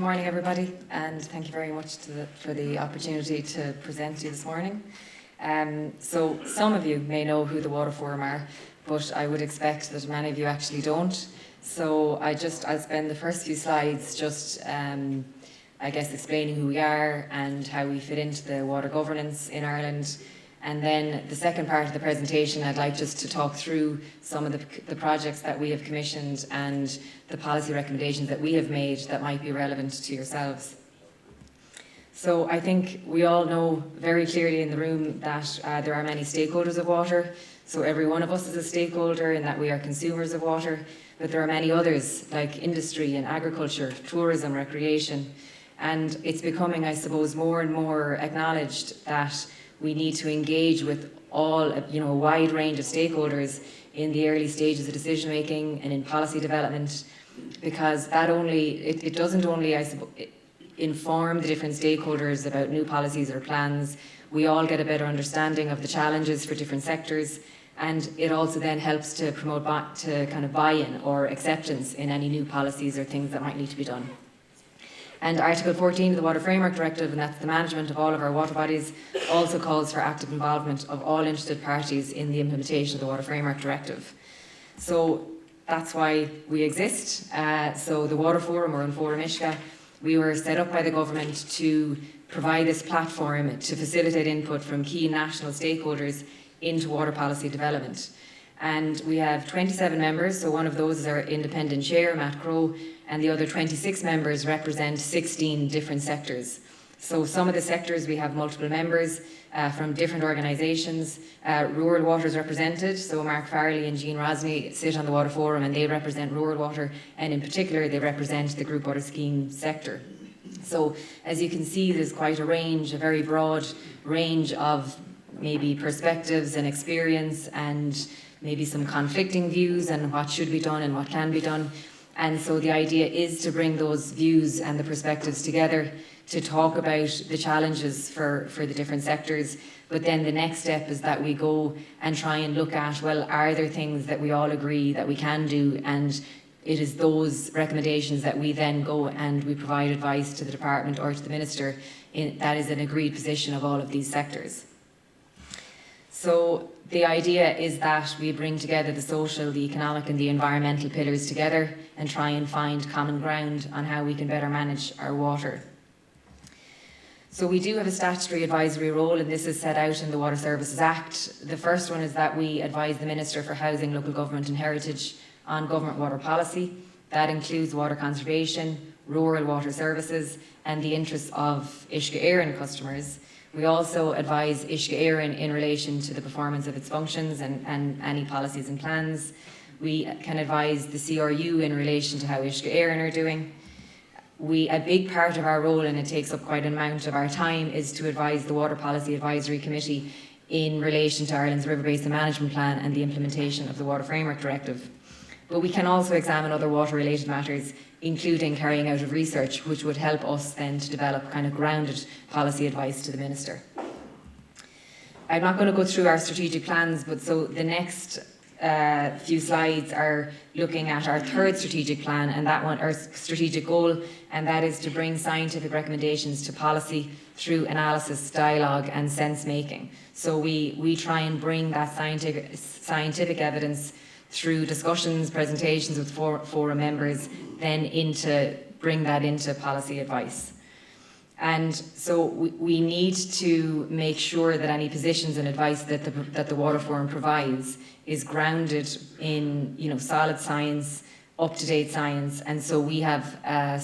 morning, everybody, and thank you very much for the opportunity to present to you this morning. So some of you may know who the Water Fórum are, but I would expect that many of you actually don't. So I'll spend the first few slides just, I guess, explaining who we are and how we fit into the water governance in Ireland. And then the second part of the presentation, I'd like just to talk through some of the projects that we have commissioned and the policy recommendations that we have made that might be relevant to yourselves. So I think we all know very clearly in the room that there are many stakeholders of water. So every one of us is a stakeholder in that we are consumers of water, but there are many others like industry and agriculture, tourism, recreation. And it's becoming, I suppose, more and more acknowledged that we need to engage with all, a wide range of stakeholders in the early stages of decision making and in policy development, because that it doesn't only, I suppose, inform the different stakeholders about new policies or plans. We all get a better understanding of the challenges for different sectors, and it also then helps to promote kind of buy-in or acceptance in any new policies or things that might need to be done. And Article 14 of the Water Framework Directive, and that's the management of all of our water bodies, also calls for active involvement of all interested parties in the implementation of the Water Framework Directive. So that's why we exist. So the Water Fórum, or in Fóram Uisce, we were set up by the government to provide this platform to facilitate input from key national stakeholders into water policy development. And we have 27 members, so one of those is our independent chair, Matt Crowe, and the other 26 members represent 16 different sectors. So some of the sectors we have multiple members from different organisations. Rural water is represented, so Mark Farley and Jean Rosney sit on the Water Fórum and they represent rural water, and in particular they represent the group water scheme sector. So as you can see, there's quite a very broad range of maybe perspectives and experience, and maybe some conflicting views and what should be done and what can be done. And so the idea is to bring those views and the perspectives together to talk about the challenges for the different sectors. But then the next step is that we go and try and look at, well, are there things that we all agree that we can do? And it is those recommendations that we then go and we provide advice to the department or to the minister that is an agreed position of all of these sectors. So the idea is that we bring together the social, the economic and the environmental pillars together and try and find common ground on how we can better manage our water. So we do have a statutory advisory role, and this is set out in the Water Services Act. The first one is that we advise the Minister for Housing, Local Government and Heritage on government water policy. That includes water conservation, rural water services and the interests of Uisce Éireann customers. We also advise Uisce Éireann in relation to the performance of its functions and any policies and plans. We can advise the CRU in relation to how Uisce Éireann are doing. A big part of our role, and it takes up quite an amount of our time, is to advise the Water Policy Advisory Committee in relation to Ireland's River Basin Management Plan and the implementation of the Water Framework Directive. But we can also examine other water-related matters, including carrying out of research, which would help us then to develop kind of grounded policy advice to the Minister. I'm not going to go through our strategic plans, but so the next few slides are looking at our third strategic plan, and that one, our strategic goal, and that is to bring scientific recommendations to policy through analysis, dialogue and sense making. So we try and bring that scientific evidence through discussions, presentations with Fórum members, then bring that into policy advice. And so we need to make sure that any positions and advice that the Water Fórum provides is grounded in solid science, up-to-date science. And so we have a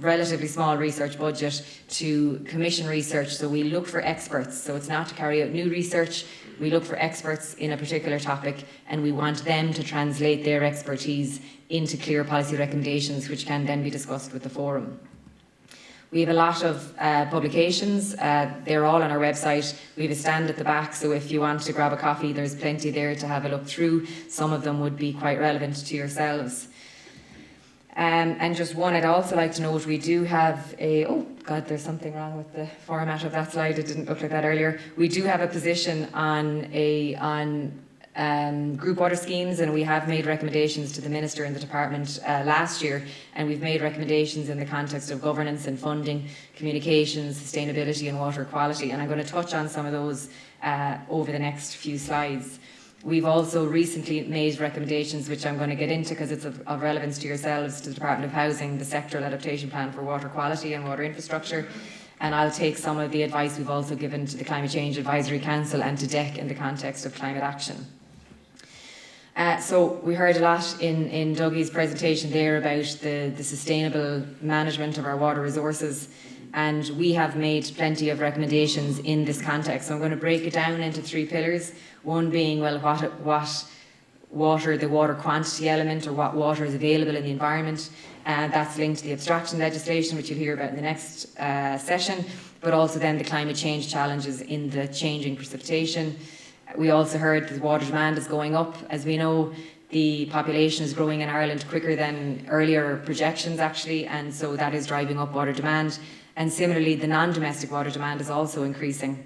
relatively small research budget to commission research. So we look for experts. So it's not to carry out new research. We look for experts in a particular topic, and we want them to translate their expertise into clear policy recommendations, which can then be discussed with the Fórum. We have a lot of publications. They're all on our website. We have a stand at the back, so if you want to grab a coffee, there's plenty there to have a look through. Some of them would be quite relevant to yourselves. And just one, I'd also like to note, we do have oh God, there's something wrong with the format of that slide. It didn't look like that earlier. We do have a position on group water schemes, and we have made recommendations to the Minister and the Department last year, and we've made recommendations in the context of governance and funding, communications, sustainability and water quality, and I'm going to touch on some of those over the next few slides. We've also recently made recommendations, which I'm going to get into because it's of relevance to yourselves, to the Department of Housing, the Sectoral Adaptation Plan for Water Quality and Water Infrastructure. And I'll take some of the advice we've also given to the Climate Change Advisory Council and to DEC in the context of climate action. So we heard a lot in Dougie's presentation there about the sustainable management of our water resources, and we have made plenty of recommendations in this context. So I'm going to break it down into 3 pillars, one being, well, what water, the water quantity element, or what water is available in the environment, and that's linked to the abstraction legislation, which you'll hear about in the next session, but also then the climate change challenges in the changing precipitation. We also heard that water demand is going up. As we know, the population is growing in Ireland quicker than earlier projections actually, and so that is driving up water demand. And similarly, the non-domestic water demand is also increasing.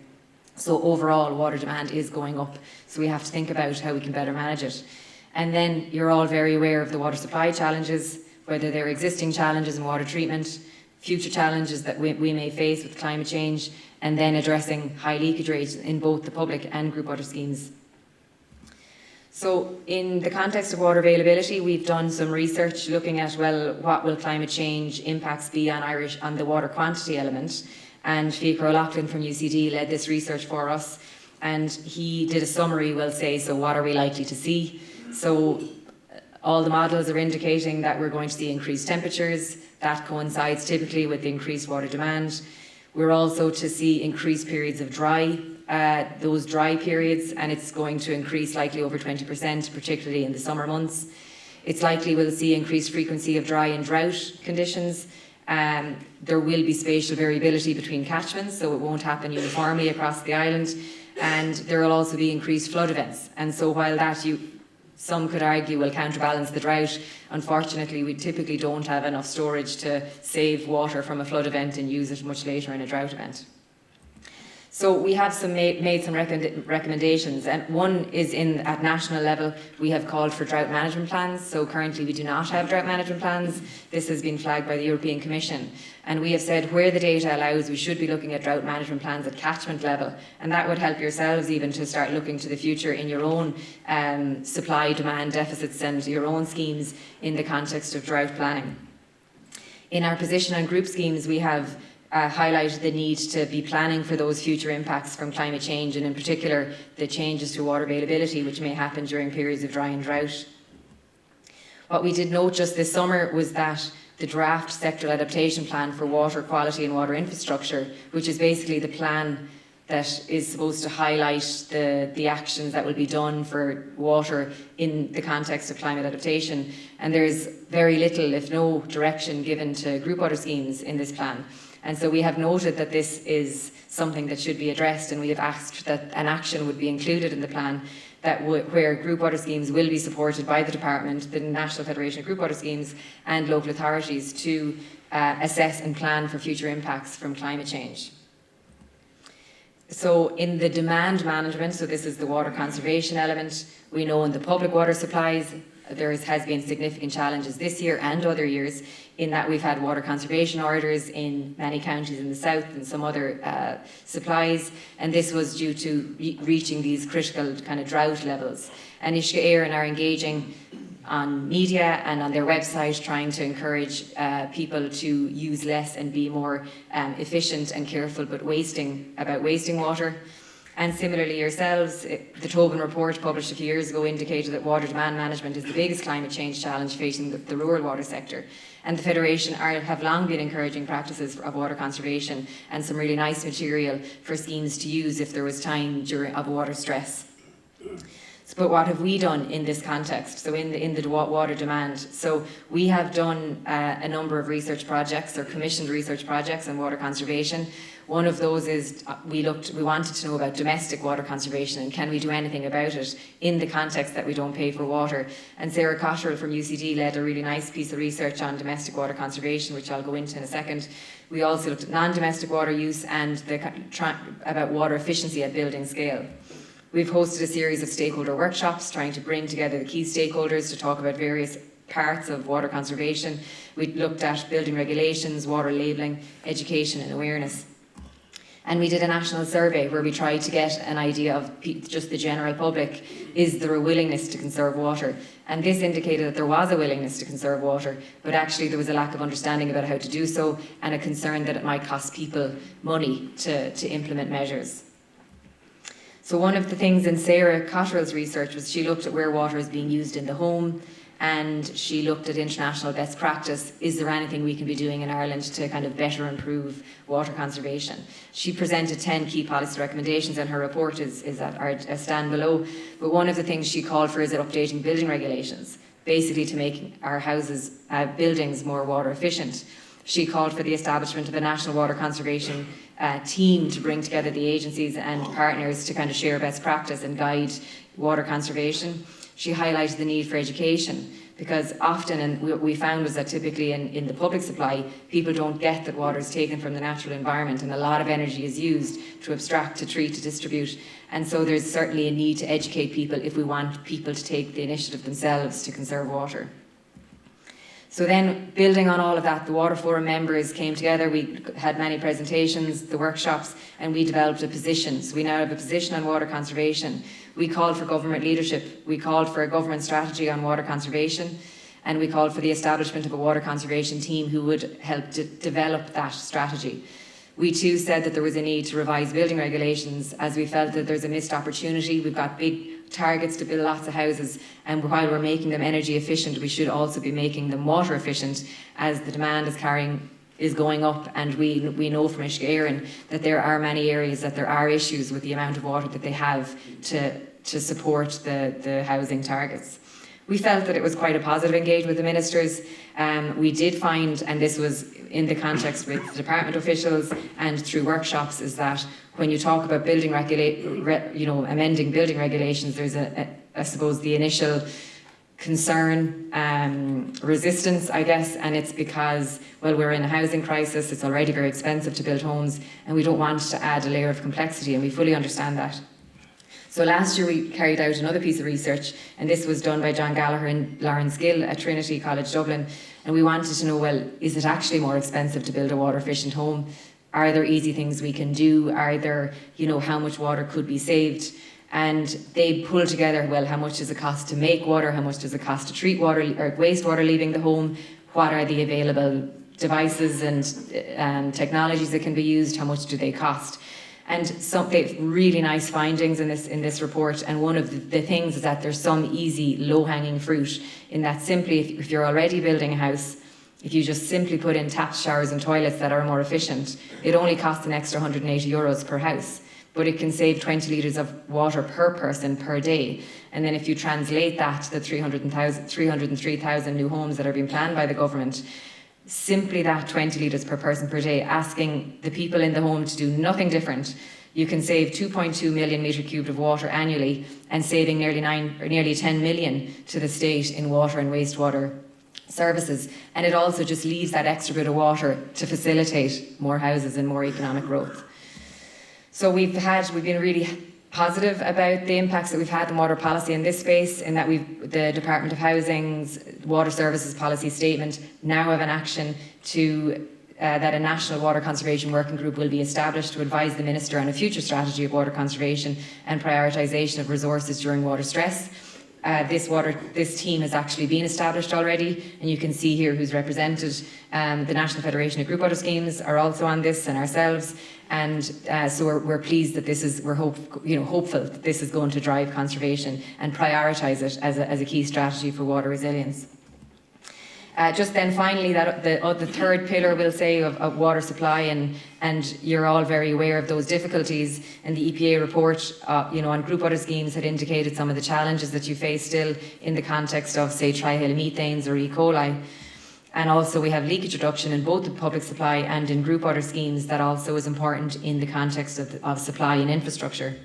So overall, water demand is going up. So we have to think about how we can better manage it. And then you're all very aware of the water supply challenges, whether they're existing challenges in water treatment, future challenges that we may face with climate change, and then addressing high leakage rates in both the public and group water schemes. So in the context of water availability, we've done some research looking at, well, what will climate change impacts be on the water quantity element. And Fiachra O'Loughlin from UCD led this research for us, and he did a summary, we'll say, so what are we likely to see? So all the models are indicating that we're going to see increased temperatures. That coincides typically with the increased water demand. We're also to see increased periods of those dry periods, and it's going to increase likely over 20%, particularly in the summer months. It's likely we'll see increased frequency of dry and drought conditions. There will be spatial variability between catchments, so it won't happen uniformly across the island. And there will also be increased flood events. And so while that some could argue will counterbalance the drought, unfortunately we typically don't have enough storage to save water from a flood event and use it much later in a drought event. So we have made some recommendations, and one is at national level. We have called for drought management plans. So currently we do not have drought management plans. This has been flagged by the European Commission, and we have said where the data allows, we should be looking at drought management plans at catchment level, and that would help yourselves even to start looking to the future in your own supply demand deficits and your own schemes in the context of drought planning. In our position on group schemes, we have highlighted the need to be planning for those future impacts from climate change, and in particular the changes to water availability which may happen during periods of dry and drought. What we did note just this summer was that the draft sectoral adaptation plan for water quality and water infrastructure, which is basically the plan that is supposed to highlight the actions that will be done for water in the context of climate adaptation, and there's very little, if no, direction given to group water schemes in this plan. And so we have noted that this is something that should be addressed, and we have asked that an action would be included in the plan where group water schemes will be supported by the Department, the National Federation of Group Water Schemes and local authorities to assess and plan for future impacts from climate change. So in the demand management, so this is the water conservation element, we know in the public water supplies there has been significant challenges this year and other years in that we've had water conservation orders in many counties in the south and some other supplies, and this was due to reaching these critical kind of drought levels. And Uisce Éireann are engaging on media and on their website trying to encourage people to use less and be more efficient and careful about wasting water. And similarly yourselves, the Tobin report published a few years ago indicated that water demand management is the biggest climate change challenge facing the rural water sector. And the Federation have long been encouraging practices of water conservation and some really nice material for schemes to use if there was time of water stress. But what have we done in this context? So in the water demand. So we have done a number of research projects or commissioned research projects on water conservation. One of those is we wanted to know about domestic water conservation and can we do anything about it in the context that we don't pay for water. And Sarah Cotterill from UCD led a really nice piece of research on domestic water conservation, which I'll go into in a second. We also looked at non-domestic water use and about water efficiency at building scale. We've hosted a series of stakeholder workshops trying to bring together the key stakeholders to talk about various parts of water conservation. We looked at building regulations, water labelling, education and awareness. And we did a national survey where we tried to get an idea of just the general public. Is there a willingness to conserve water? And this indicated that there was a willingness to conserve water, but actually there was a lack of understanding about how to do so and a concern that it might cost people money to implement measures. So one of the things in Sarah Cotterell's research was she looked at where water is being used in the home, and she looked at international best practice. Is there anything we can be doing in Ireland to kind of better improve water conservation? She presented 10 key policy recommendations, and her report is stand below. But one of the things she called for is updating building regulations, basically to make our houses, buildings more water efficient. She called for the establishment of a national water conservation team to bring together the agencies and partners to kind of share best practice and guide water conservation. She highlighted the need for education, because often, and we found was that typically in the public supply, people don't get that water is taken from the natural environment and a lot of energy is used to abstract, to treat, to distribute. And so there's certainly a need to educate people if we want people to take the initiative themselves to conserve water. So then, building on all of that, the Water Fórum members came together. We had many presentations, the workshops, and we developed a position. So we now have a position on water conservation. We called for government leadership. We called for a government strategy on water conservation, and we called for the establishment of a water conservation team who would help to develop that strategy. We too said that there was a need to revise building regulations, as we felt that there's a missed opportunity. We've got big targets to build lots of houses, and while we're making them energy efficient, we should also be making them water efficient, as the demand is going up, and we know from Uisce Éireann that there are many areas that there are issues with the amount of water that they have to support the housing targets. We felt that it was quite a positive engagement with the ministers. We did find, and this was in the context with the department officials and through workshops, is that when you talk about building amending building regulations, there's I suppose the initial concern, resistance, I guess, and it's because, well, we're in a housing crisis, it's already very expensive to build homes, and we don't want to add a layer of complexity, and we fully understand that. So last year we carried out another piece of research, and this was done by John Gallagher and Lawrence Gill at Trinity College Dublin, and we wanted to know, well, is it actually more expensive to build a water efficient home? Are there easy things we can do? Are there, how much water could be saved? And they pulled together, well, how much does it cost to make water? How much does it cost to treat water or wastewater leaving the home? What are the available devices and technologies that can be used? How much do they cost? And they've really nice findings in this report. And one of the things is that there's some easy, low-hanging fruit in that simply, if you're already building a house, if you just simply put in taps, showers and toilets that are more efficient, it only costs an extra €180 per house, but it can save 20 litres of water per person per day. And then if you translate that to the 303,000 new homes that are being planned by the government, simply that 20 litres per person per day, asking the people in the home to do nothing different, you can save 2.2 million metre cubed of water annually, and saving nearly 10 million to the state in water and wastewater services. And it also just leaves that extra bit of water to facilitate more houses and more economic growth. So we've been really positive about the impacts that we've had in water policy in this space, in that the Department of Housing's Water Services Policy Statement now have an action to that a national water conservation working group will be established to advise the Minister on a future strategy of water conservation and prioritisation of resources during water stress. This team has actually been established already, and you can see here who's represented. The National Federation of Group Water Schemes are also on this, and ourselves. And so we're pleased that we're hopeful that this is going to drive conservation and prioritise it as a key strategy for water resilience. Just then finally, that the third pillar, we'll say, of water supply, and you're all very aware of those difficulties, and the EPA report on group water schemes had indicated some of the challenges that you face still in the context of, say, trihalomethanes or E. coli. And also we have leakage reduction in both the public supply and in group water schemes that also is important in the context of supply and infrastructure.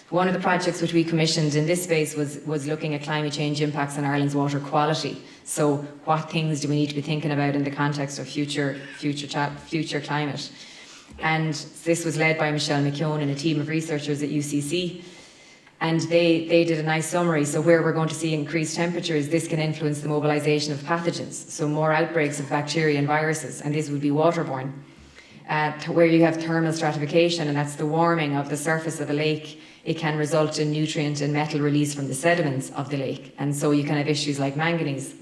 One of the projects which we commissioned in this space was looking at climate change impacts on Ireland's water quality. So what things do we need to be thinking about in the context of future climate? And this was led by Michelle McKeown and a team of researchers at UCC. And they did a nice summary. So where we're going to see increased temperatures, this can influence the mobilisation of pathogens. So more outbreaks of bacteria and viruses, and this would be waterborne. Where you have thermal stratification, and that's the warming of the surface of a lake, it can result in nutrient and metal release from the sediments of the lake. And so you can have issues like manganese.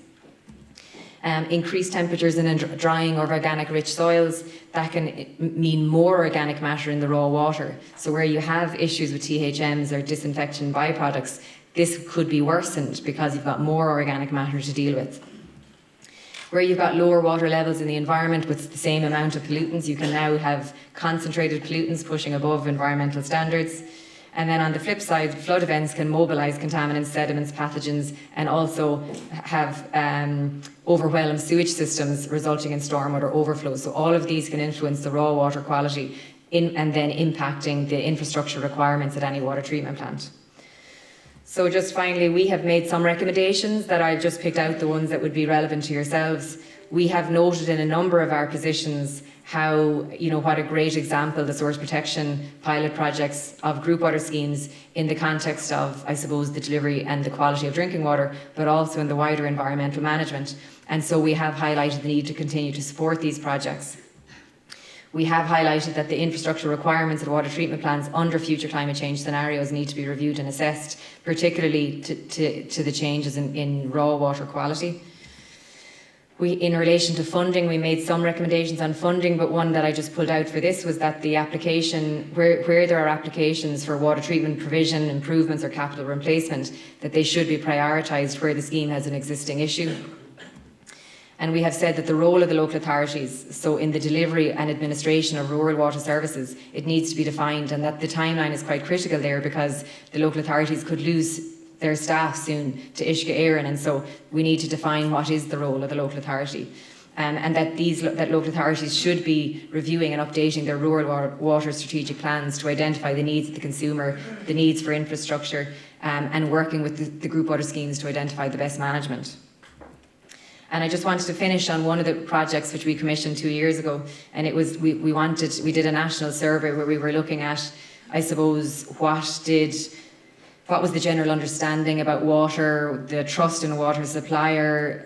Increased temperatures in drying or organic rich soils, that can mean more organic matter in the raw water. So where you have issues with THMs or disinfection byproducts, this could be worsened because you've got more organic matter to deal with. Where you've got lower water levels in the environment with the same amount of pollutants, you can now have concentrated pollutants pushing above environmental standards. And then on the flip side, flood events can mobilise contaminants, sediments, pathogens, and also have overwhelm sewage systems resulting in stormwater overflow. So all of these can influence the raw water quality and then impacting the infrastructure requirements at any water treatment plant. So just finally, we have made some recommendations that I've just picked out, the ones that would be relevant to yourselves. We have noted in a number of our positions how, what a great example the source protection pilot projects of group water schemes in the context of, I suppose, the delivery and the quality of drinking water, but also in the wider environmental management. And so we have highlighted the need to continue to support these projects. We have highlighted that the infrastructure requirements of water treatment plants under future climate change scenarios need to be reviewed and assessed, particularly to the changes in raw water quality. In relation to funding, we made some recommendations on funding, but one that I just pulled out for this was that the application, where there are applications for water treatment provision, improvements or capital replacement, that they should be prioritised where the scheme has an existing issue. And we have said that the role of the local authorities, so in the delivery and administration of rural water services, it needs to be defined, and that the timeline is quite critical there because the local authorities could lose their staff soon to Uisce Éireann, and so we need to define what is the role of the local authority. And that local authorities should be reviewing and updating their rural water strategic plans to identify the needs of the consumer, the needs for infrastructure, and working with the group water schemes to identify the best management. And I just wanted to finish on one of the projects which we commissioned 2 years ago, and it was we did a national survey where we were looking at, I suppose, what was the general understanding about water, the trust in a water supplier.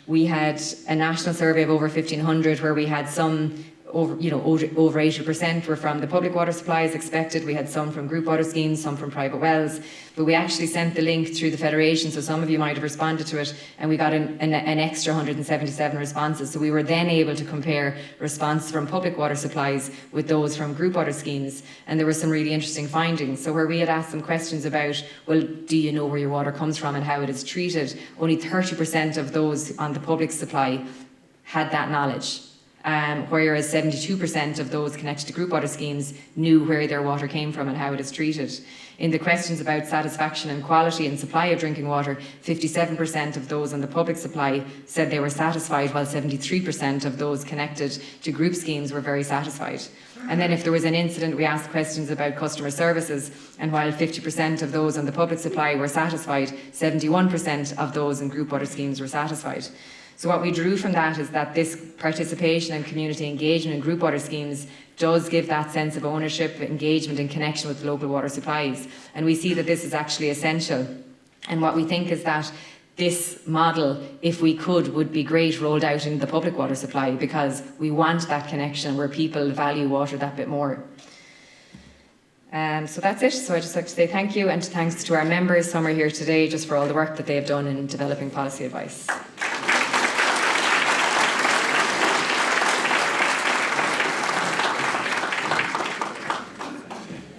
We had a national survey of over 1,500 where we had some over 80% were from the public water supply as expected. We had some from group water schemes, some from private wells, but we actually sent the link through the Federation, so some of you might have responded to it, and we got an extra 177 responses. So we were then able to compare responses from public water supplies with those from group water schemes, and there were some really interesting findings. So where we had asked them questions about, well, do you know where your water comes from and how it is treated, only 30% of those on the public supply had that knowledge. Whereas 72% of those connected to group water schemes knew where their water came from and how it is treated. In the questions about satisfaction and quality and supply of drinking water, 57% of those on the public supply said they were satisfied, while 73% of those connected to group schemes were very satisfied. And then if there was an incident, we asked questions about customer services, and while 50% of those on the public supply were satisfied, 71% of those in group water schemes were satisfied. So what we drew from that is that this participation and community engagement in group water schemes does give that sense of ownership, engagement and connection with local water supplies. And we see that this is actually essential. And what we think is that this model, if we could, would be great rolled out in the public water supply, because we want that connection where people value water that bit more. So that's it. So I'd just like to say thank you, and thanks to our members. Some are here today just for all the work that they have done in developing policy advice.